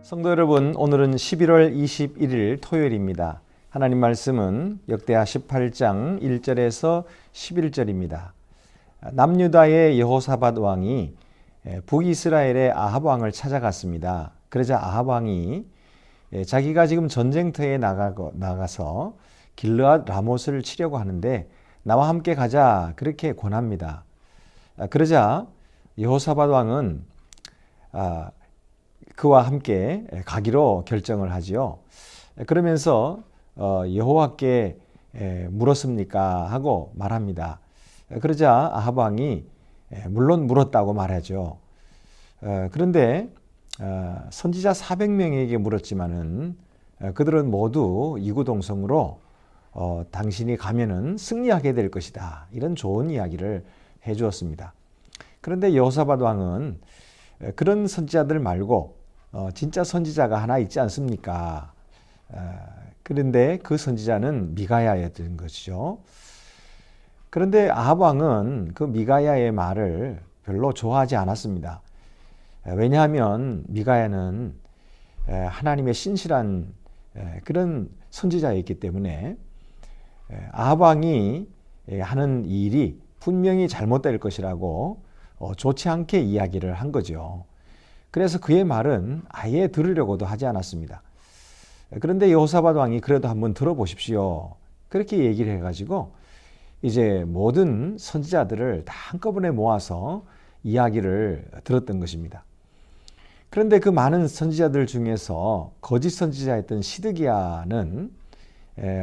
성도 여러분, 오늘은 11월 21일 토요일입니다. 하나님 말씀은 역대하 18장 1절에서 11절입니다. 남유다의 여호사밧 왕이 북이스라엘의 아합 왕을 찾아갔습니다. 그러자 아합 왕이 자기가 지금 전쟁터에 나가서 길르앗 라못을 치려고 하는데 나와 함께 가자, 그렇게 권합니다. 그러자 여호사밧 왕은 그와 함께 가기로 결정을 하지요. 그러면서 여호와께 물었습니까? 하고 말합니다. 그러자 아합 왕이 물론 물었다고 말하죠. 그런데 선지자 400명에게 물었지만은 그들은 모두 이구동성으로 당신이 가면은 승리하게 될 것이다, 이런 좋은 이야기를 해주었습니다. 그런데 여호사밧 왕은 그런 선지자들 말고 진짜 선지자가 하나 있지 않습니까? 그런데 그 선지자는 미가야였던 것이죠. 그런데 아합 왕은 그 미가야의 말을 별로 좋아하지 않았습니다. 왜냐하면 미가야는 하나님의 신실한 그런 선지자였기 때문에 아합 왕이 하는 일이 분명히 잘못될 것이라고 좋지 않게 이야기를 한 거죠. 그래서 그의 말은 아예 들으려고도 하지 않았습니다. 그런데 여호사밧 왕이 그래도 한번 들어보십시오, 그렇게 얘기를 해가지고 이제 모든 선지자들을 다 한꺼번에 모아서 이야기를 들었던 것입니다. 그런데 그 많은 선지자들 중에서 거짓 선지자였던 시드기야는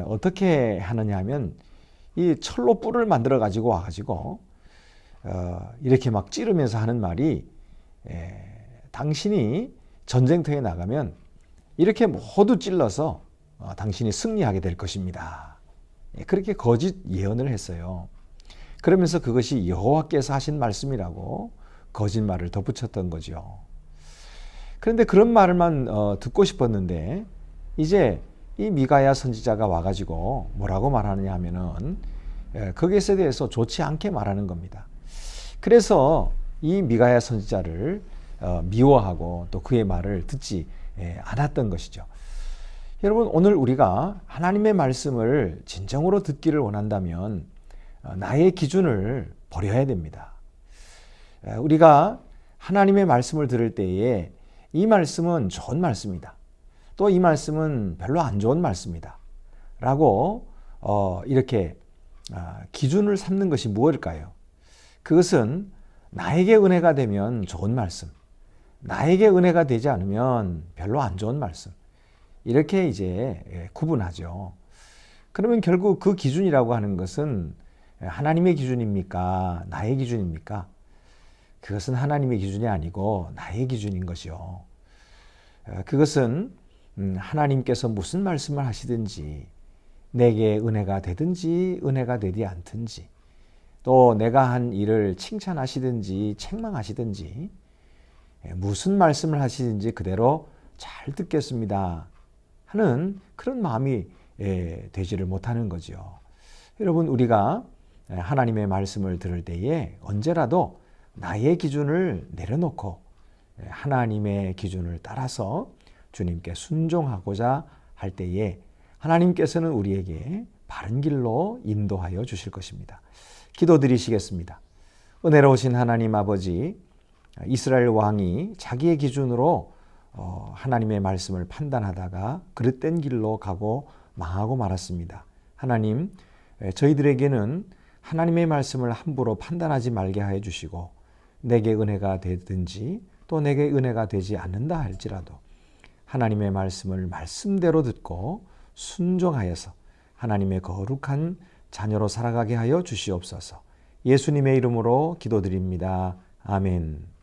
어떻게 하느냐 하면 이 철로 뿔을 만들어 가지고 와가지고 이렇게 막 찌르면서 하는 말이 당신이 전쟁터에 나가면 이렇게 모두 찔러서 당신이 승리하게 될 것입니다, 그렇게 거짓 예언을 했어요. 그러면서 그것이 여호와께서 하신 말씀이라고 거짓말을 덧붙였던 거죠. 그런데 그런 말만 듣고 싶었는데 이제 이 미가야 선지자가 와가지고 뭐라고 말하느냐 하면은 거기에 대해서 좋지 않게 말하는 겁니다. 그래서 이 미가야 선지자를 미워하고 또 그의 말을 듣지 않았던 것이죠. 여러분, 오늘 우리가 하나님의 말씀을 진정으로 듣기를 원한다면 나의 기준을 버려야 됩니다. 우리가 하나님의 말씀을 들을 때에 이 말씀은 좋은 말씀이다, 또 이 말씀은 별로 안 좋은 말씀이다 라고 이렇게 기준을 삼는 것이 무엇일까요? 그것은 나에게 은혜가 되면 좋은 말씀, 나에게 은혜가 되지 않으면 별로 안 좋은 말씀, 이렇게 이제 구분하죠. 그러면 결국 그 기준이라고 하는 것은 하나님의 기준입니까? 나의 기준입니까? 그것은 하나님의 기준이 아니고 나의 기준인 것이요. 그것은 하나님께서 무슨 말씀을 하시든지 내게 은혜가 되든지 은혜가 되지 않든지, 또 내가 한 일을 칭찬하시든지 책망하시든지 무슨 말씀을 하시든지 그대로 잘 듣겠습니다 하는 그런 마음이 되지를 못하는 거죠. 여러분, 우리가 하나님의 말씀을 들을 때에 언제라도 나의 기준을 내려놓고 하나님의 기준을 따라서 주님께 순종하고자 할 때에 하나님께서는 우리에게 바른 길로 인도하여 주실 것입니다. 기도드리시겠습니다. 은혜로우신 하나님 아버지, 이스라엘 왕이 자기의 기준으로 하나님의 말씀을 판단하다가 그릇된 길로 가고 망하고 말았습니다. 하나님, 저희들에게는 하나님의 말씀을 함부로 판단하지 말게 하여 주시고 내게 은혜가 되든지 또 내게 은혜가 되지 않는다 할지라도 하나님의 말씀을 말씀대로 듣고 순종하여서 하나님의 거룩한 자녀로 살아가게 하여 주시옵소서. 예수님의 이름으로 기도드립니다. 아멘.